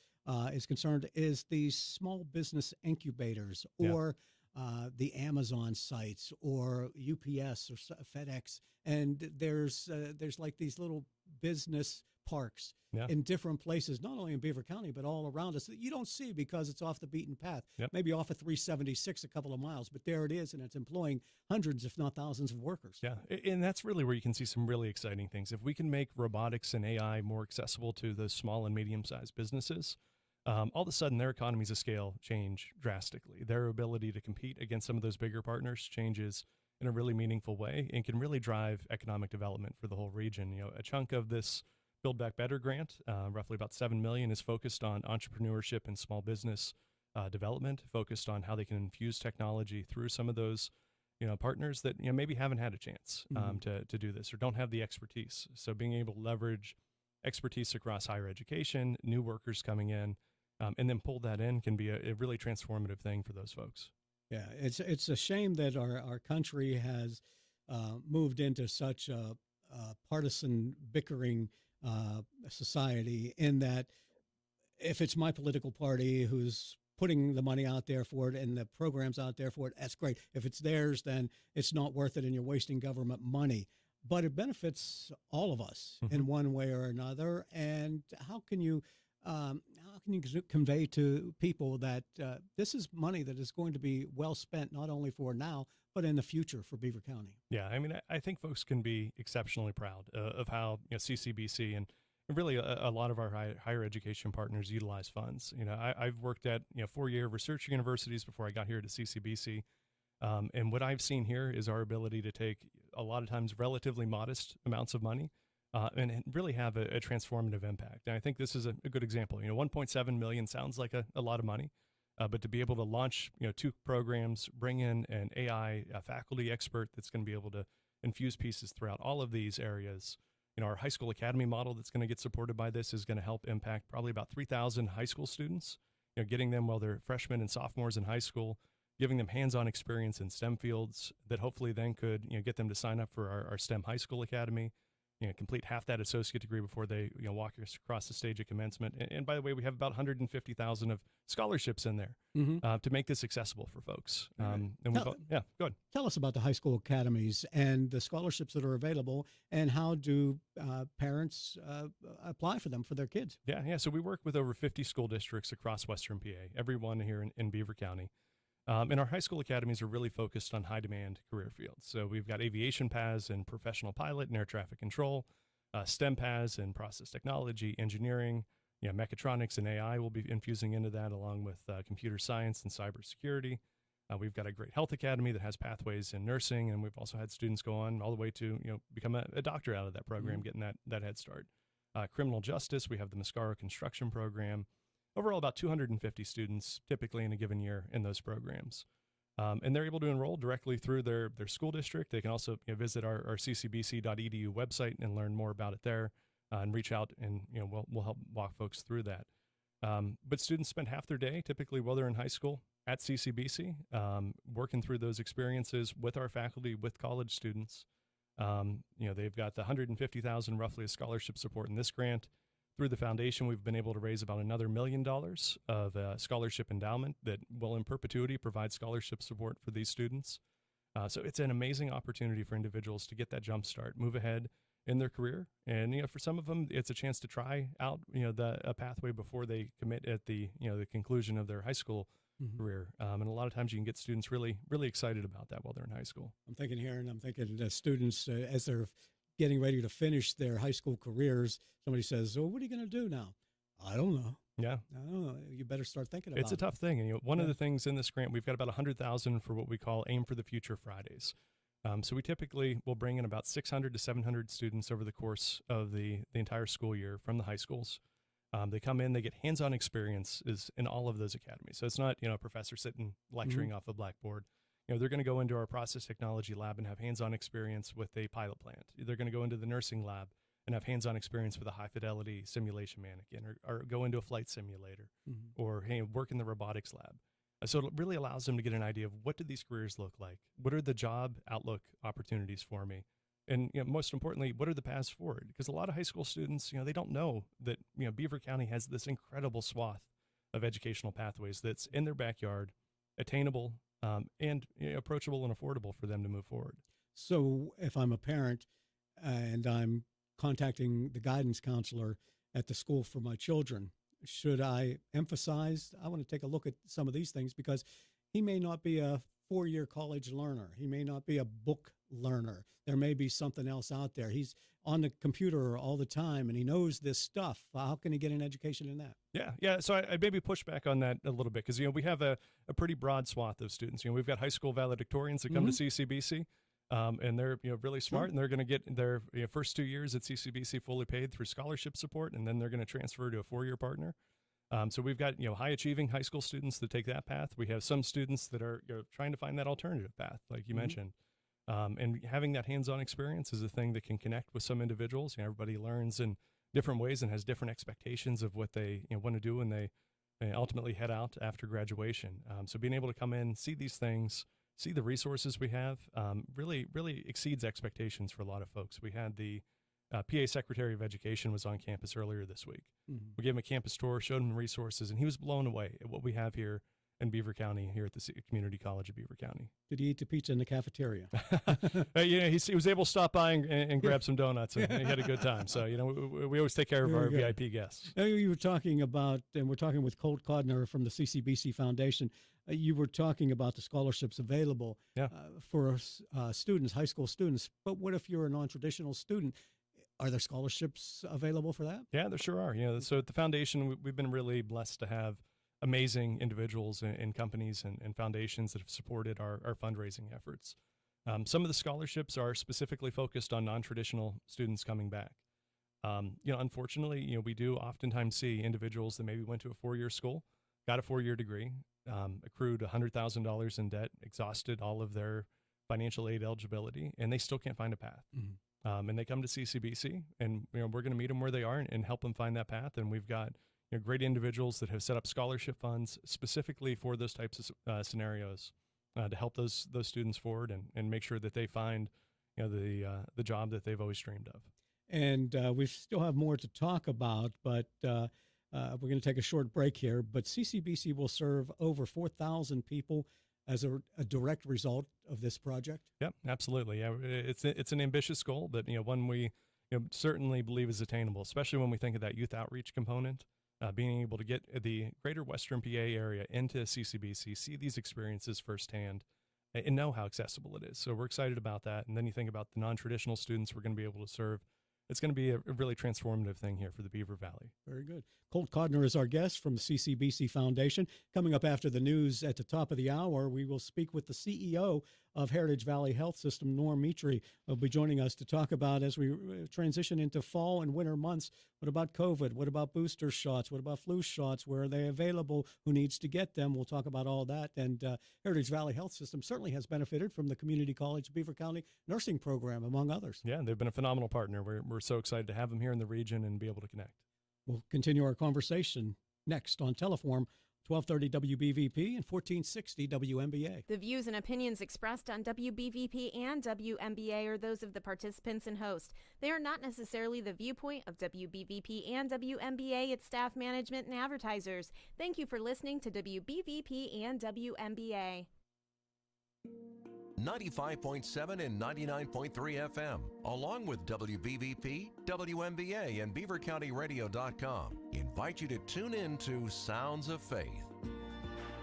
is concerned is these small business incubators or the Amazon sites or UPS or FedEx. And there's like these little business parks in different places, not only in Beaver County, but all around us that you don't see because it's off the beaten path, maybe off of 376 a couple of miles, but there it is, and it's employing hundreds, if not thousands of workers. Yeah, and that's really where you can see some really exciting things. If we can make robotics and AI more accessible to those small and medium-sized businesses, all of a sudden their economies of scale change drastically. Their ability to compete against some of those bigger partners changes in a really meaningful way and can really drive economic development for the whole region. A chunk of this Build Back Better grant, roughly about $7 million, is focused on entrepreneurship and small business development, focused on how they can infuse technology through some of those partners that maybe haven't had a chance to do this or don't have the expertise. So being able to leverage expertise across higher education, new workers coming in, and then pull that in can be a really transformative thing for those folks. Yeah, it's a shame that our country has moved into such a partisan bickering society, in that if it's my political party who's putting the money out there for it and the programs out there for it, that's great. If it's theirs, then it's not worth it and you're wasting government money. But it benefits all of us in one way or another. And how can you convey to people that this is money that is going to be well spent, not only for now, but in the future for Beaver County? Yeah, I mean, I think folks can be exceptionally proud of how CCBC and really a lot of our higher education partners utilize funds. I've worked at 4-year research universities before I got here to CCBC, and what I've seen here is our ability to take a lot of times relatively modest amounts of money and really have a transformative impact. And I think this is a good example. $1.7 million sounds like a lot of money. But to be able to launch, 2 programs, bring in an AI faculty expert that's going to be able to infuse pieces throughout all of these areas. Our high school academy model that's going to get supported by this is going to help impact probably about 3,000 high school students, getting them while they're freshmen and sophomores in high school, giving them hands-on experience in STEM fields that hopefully then could, get them to sign up for our STEM high school academy. complete half that associate degree before they walk across the stage at commencement. And by the way, we have about 150,000 of scholarships in there to make this accessible for folks. And go ahead. Tell us about the high school academies and the scholarships that are available, and how do parents apply for them for their kids? Yeah. So we work with over 50 school districts across Western PA, every one here in Beaver County. And our high school academies are really focused on high-demand career fields. So we've got aviation paths and professional pilot and air traffic control, STEM paths and process technology, engineering, mechatronics and AI will be infusing into that, along with computer science and cybersecurity. We've got a great health academy that has pathways in nursing, and we've also had students go on all the way to become a doctor out of that program, getting that head start. Criminal justice, we have the Mascaro construction program. Overall, about 250 students typically in a given year in those programs. And they're able to enroll directly through their school district. They can also visit our ccbc.edu website and learn more about it there, and reach out, and we'll help walk folks through that. But students spend half their day, typically while they're in high school, at CCBC, working through those experiences with our faculty, with college students. They've got the $150,000 roughly of scholarship support in this grant. Through the foundation, we've been able to raise about another $1 million of scholarship endowment that will in perpetuity provide scholarship support for these students. So it's an amazing opportunity for individuals to get that jump start, move ahead in their career. And, for some of them, it's a chance to try out, a pathway before they commit at the conclusion of their high school career. And a lot of times you can get students really, really excited about that while they're in high school. I'm thinking here, and I'm thinking the students, as they're getting ready to finish their high school careers, somebody says, "Oh, what are you going to do now?" I don't know. Yeah. I don't know. You better start thinking about it. It's a tough thing. And one of the things in this grant, we've got about $100,000 for what we call Aim for the Future Fridays. So we typically will bring in about 600 to 700 students over the course of the entire school year from the high schools. They come in, they get hands-on experiences in all of those academies. So it's not, a professor sitting lecturing off a blackboard. They're going to go into our process technology lab and have hands-on experience with a pilot plant. They're going to go into the nursing lab and have hands-on experience with a high-fidelity simulation mannequin, or go into a flight simulator, or work in the robotics lab. So it really allows them to get an idea of what do these careers look like? What are the job outlook opportunities for me? And most importantly, what are the paths forward? Because a lot of high school students, they don't know that Beaver County has this incredible swath of educational pathways that's in their backyard, attainable, and approachable and affordable for them to move forward. So if I'm a parent and I'm contacting the guidance counselor at the school for my children, should I emphasize, I want to take a look at some of these things, because he may not be a 4-year college learner. He may not be a book learner. There may be something else out there. He's on the computer all the time and he knows this stuff. How can he get an education in that? Yeah. So I maybe push back on that a little bit, because, we have a pretty broad swath of students. We've got high school valedictorians that come to CCBC, and they're, really smart, and they're going to get their first 2 years at CCBC fully paid through scholarship support, and then they're going to transfer to a 4-year partner. So we've got, high achieving high school students that take that path. We have some students that are trying to find that alternative path, like you mentioned. And having that hands-on experience is a thing that can connect with some individuals. Everybody learns in different ways and has different expectations of what they want to do when they ultimately head out after graduation. So being able to come in, see these things, see the resources we have, really, really exceeds expectations for a lot of folks. We had the PA Secretary of Education was on campus earlier this week. We gave him a campus tour, showed him the resources, and he was blown away at what we have here in Beaver County, here at the Community College of Beaver County. Did he eat the pizza in the cafeteria? He was able to stop by and grab some donuts, and he had a good time. So, we always take care of our VIP guests. You were talking about, and we're talking with Kolt Codner from the CCBC Foundation, you were talking about the scholarships available for students, high school students. But what if you're a non-traditional student? Are there scholarships available for that? Yeah, there sure are. So at the foundation, we've been really blessed to have amazing individuals and companies and foundations that have supported our fundraising efforts. Some of the scholarships are specifically focused on non-traditional students coming back. Unfortunately, we do oftentimes see individuals that maybe went to a 4-year school, got a 4-year degree, accrued $100,000 in debt, exhausted all of their financial aid eligibility, and they still can't find a path. And they come to CCBC, and we're going to meet them where they are and help them find that path. And we've got great individuals that have set up scholarship funds specifically for those types of scenarios to help those students forward and make sure that they find the job that they've always dreamed of. And we still have more to talk about, but we're going to take a short break here. But CCBC will serve over 4,000 people as a direct result of this project. Yep, absolutely. Yeah, it's an ambitious goal, but one we certainly believe is attainable, especially when we think of that youth outreach component. Being able to get the greater Western PA area into CCBC, see these experiences firsthand, and know how accessible it is. So we're excited about that. And then you think about the non-traditional students we're going to be able to serve. It's going to be a really transformative thing here for the Beaver Valley. Very good. Kolt Codner is our guest from the CCBC Foundation. Coming up after the news at the top of the hour, we will speak with the CEO of Heritage Valley Health System, Norm Mitri, will be joining us to talk about, as we transition into fall and winter months, what about COVID? What about booster shots? What about flu shots? Where are they available? Who needs to get them? We'll talk about all that. And Heritage Valley Health System certainly has benefited from the Community College Beaver County Nursing Program, among others. Yeah, they've been a phenomenal partner. We're so excited to have them here in the region and be able to connect. We'll continue our conversation next on Teleforum, 1230 WBVP and 1460 WMBA. The views and opinions expressed on WBVP and WMBA are those of the participants and host. They are not necessarily the viewpoint of WBVP and WMBA, its staff, management, and advertisers. Thank you for listening to WBVP and WMBA. 95.7 and 99.3 FM, along with WBVP, WMBA, and BeaverCountyRadio.com, invite you to tune in to Sounds of Faith.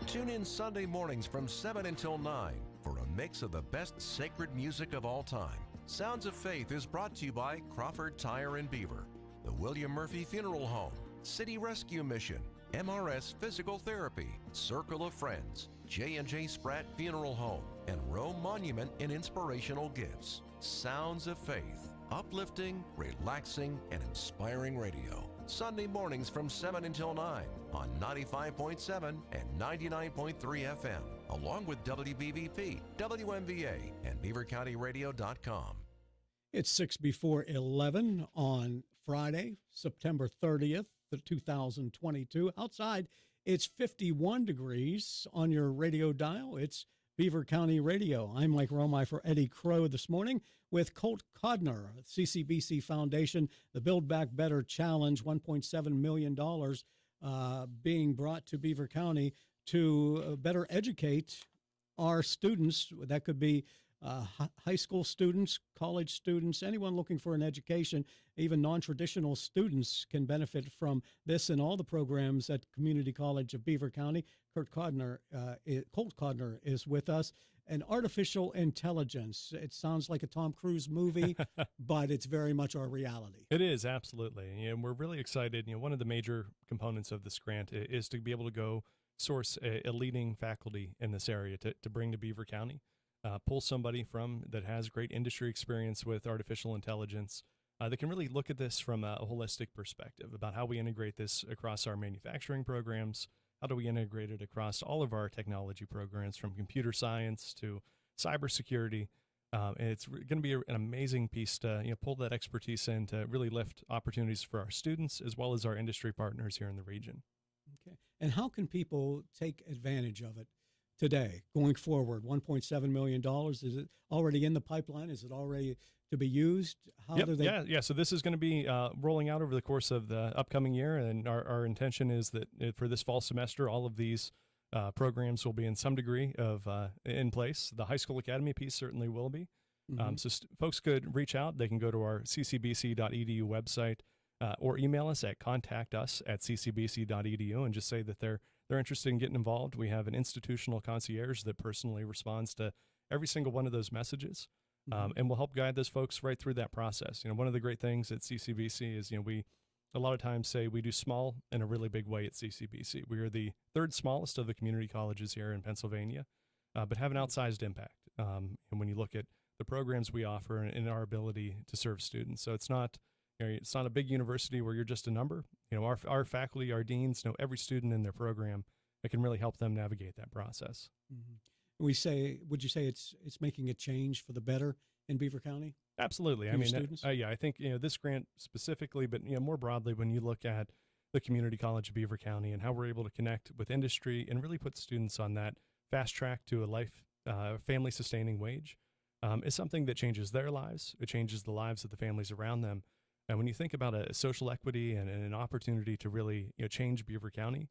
Tune in Sunday mornings from 7 until 9 for a mix of the best sacred music of all time. Sounds of Faith is brought to you by Crawford Tire and Beaver, the William Murphy Funeral Home, City Rescue Mission, MRS Physical Therapy, Circle of Friends, J&J Spratt Funeral Home, and Rome Monument and Inspirational Gifts. Sounds of Faith, uplifting, relaxing, and inspiring radio. Sunday mornings from 7 until 9 on 95.7 and 99.3 FM, along with WBVP, WMBA, and BeaverCountyRadio.com. It's 6 before 11 on Friday, September 30th, 2022. Outside, it's 51 degrees on your radio dial. It's Beaver County Radio. I'm Mike Romigh for Eddie Crow this morning with Kolt Codner, CCBC Foundation, the Build Back Better Challenge, $1.7 million being brought to Beaver County to better educate our students. That could be high school students, college students, anyone looking for an education. Even non-traditional students can benefit from this and all the programs at Community College of Beaver County. Kolt Codner is with us. And artificial intelligence. It sounds like a Tom Cruise movie, but it's very much our reality. It is, absolutely. And we're really excited. One of the major components of this grant is to be able to go source a leading faculty in this area to bring to Beaver County. Pull somebody from that has great industry experience with artificial intelligence that can really look at this from a holistic perspective about how we integrate this across our manufacturing programs. How do we integrate it across all of our technology programs, from computer science to cybersecurity? And it's going to be an amazing piece to pull that expertise in to really lift opportunities for our students as well as our industry partners here in the region. Okay. And how can people take advantage of it today, going forward? $1.7 million, is it already in the pipeline? Is it already to be used? How do they? Yeah. So this is going to be rolling out over the course of the upcoming year, and our intention is that for this fall semester, all of these programs will be in some degree of in place. The high school academy piece certainly will be. Mm-hmm. So folks could reach out. They can go to our ccbc.edu website or email us at contactus@ccbc.edu and just say that they're interested in getting involved. We have an institutional concierge that personally responds to every single one of those messages. And we'll help guide those folks right through that process. One of the great things at CCBC is, we a lot of times say we do small in a really big way at CCBC. We are the third smallest of the community colleges here in Pennsylvania, but have an outsized impact. And when you look at the programs we offer and our ability to serve students, so it's not a big university where you're just a number. Our faculty, our deans know every student in their program that can really help them navigate that process. Mm-hmm. Would you say it's making a change for the better in Beaver County? Absolutely. I mean, I think this grant specifically, but more broadly, when you look at the Community College of Beaver County and how we're able to connect with industry and really put students on that fast track to a life, family sustaining wage, is something that changes their lives. It changes the lives of the families around them. And when you think about a social equity and an opportunity to really change Beaver County,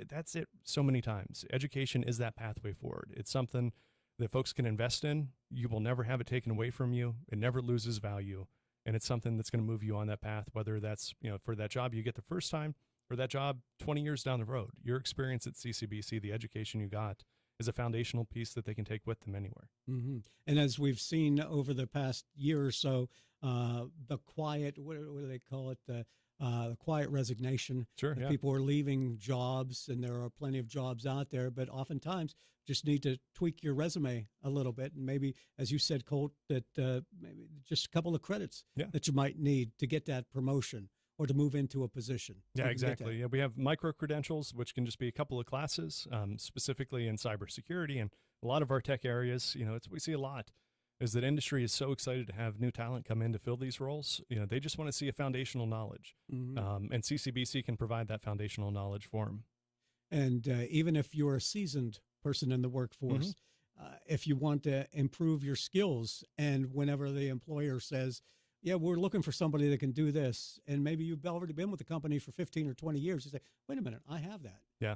that's it so many times. Education is that pathway forward. It's something that folks can invest in. You will never have it taken away from you. It never loses value. And it's something that's going to move you on that path, whether that's for that job you get the first time or that job 20 years down the road. Your experience at CCBC, the education you got, is a foundational piece that they can take with them anywhere. Mm-hmm. And as we've seen over the past year or so, the quiet, what do they call it? The quiet resignation. Sure, yeah. People are leaving jobs, and there are plenty of jobs out there, but oftentimes just need to tweak your resume a little bit. And maybe, as you said, Colt, that maybe just a couple of credits that you might need to get that promotion or to move into a position. Yeah, exactly. Yeah, we have micro credentials, which can just be a couple of classes, specifically in cybersecurity and a lot of our tech areas. We see a lot is that industry is so excited to have new talent come in to fill these roles. They just want to see a foundational knowledge, and CCBC can provide that foundational knowledge for them. And even if you're a seasoned person in the workforce, if you want to improve your skills, and whenever the employer says, yeah, we're looking for somebody that can do this, and maybe you've already been with the company for 15 or 20 years, you say, wait a minute, I have that. Yeah.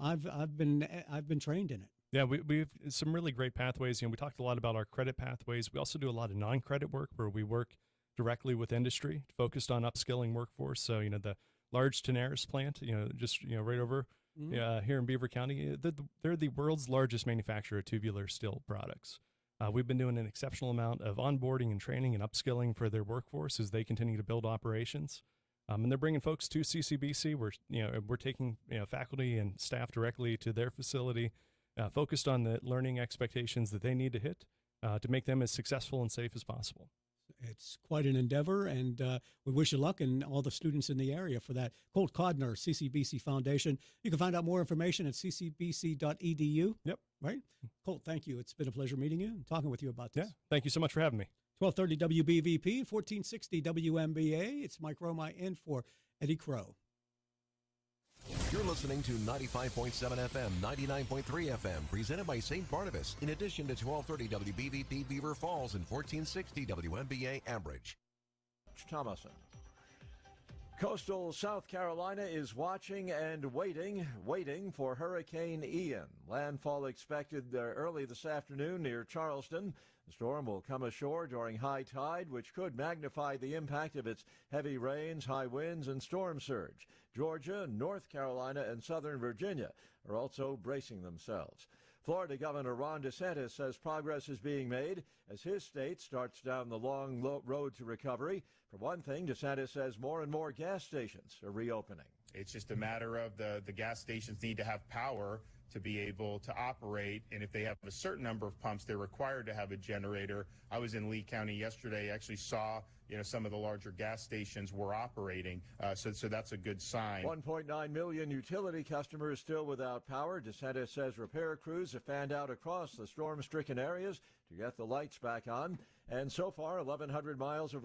I've been trained in it. Yeah, we've some really great pathways. We talked a lot about our credit pathways. We also do a lot of non-credit work where we work directly with industry, focused on upskilling workforce. So, the large Tenaris plant, just right over here in Beaver County, they're the world's largest manufacturer of tubular steel products. We've been doing an exceptional amount of onboarding and training and upskilling for their workforce as they continue to build operations. And they're bringing folks to CCBC. We're taking faculty and staff directly to their facility, focused on the learning expectations that they need to hit to make them as successful and safe as possible. It's quite an endeavor, and we wish you luck and all the students in the area for that. Kolt Codner, CCBC Foundation. You can find out more information at ccbc.edu. Yep. Right? Colt, thank you. It's been a pleasure meeting you and talking with you about this. Yeah, thank you so much for having me. 1230 WBVP, 1460 WMBA. It's Mike Romigh in for Eddie Crow. You're listening to 95.7 FM, 99.3 FM, presented by St. Barnabas, in addition to 1230 WBVP Beaver Falls and 1460 WMBA Ambridge. Thomason. Coastal South Carolina is watching and waiting for Hurricane Ian. Landfall expected early this afternoon near Charleston. The storm will come ashore during high tide, which could magnify the impact of its heavy rains, high winds, and storm surge. Georgia, North Carolina, and Southern Virginia are also bracing themselves. Florida Governor Ron DeSantis says progress is being made as his state starts down the long road to recovery. For one thing, DeSantis says more and more gas stations are reopening. It's just a matter of the gas stations need to have power to be able to operate, and if they have a certain number of pumps, they're required to have a generator. I was in Lee County yesterday, actually saw some of the larger gas stations were operating, so that's a good sign. 1.9 million utility customers still without power. DeSantis says repair crews have fanned out across the storm-stricken areas to get the lights back on, and so far 1,100 miles of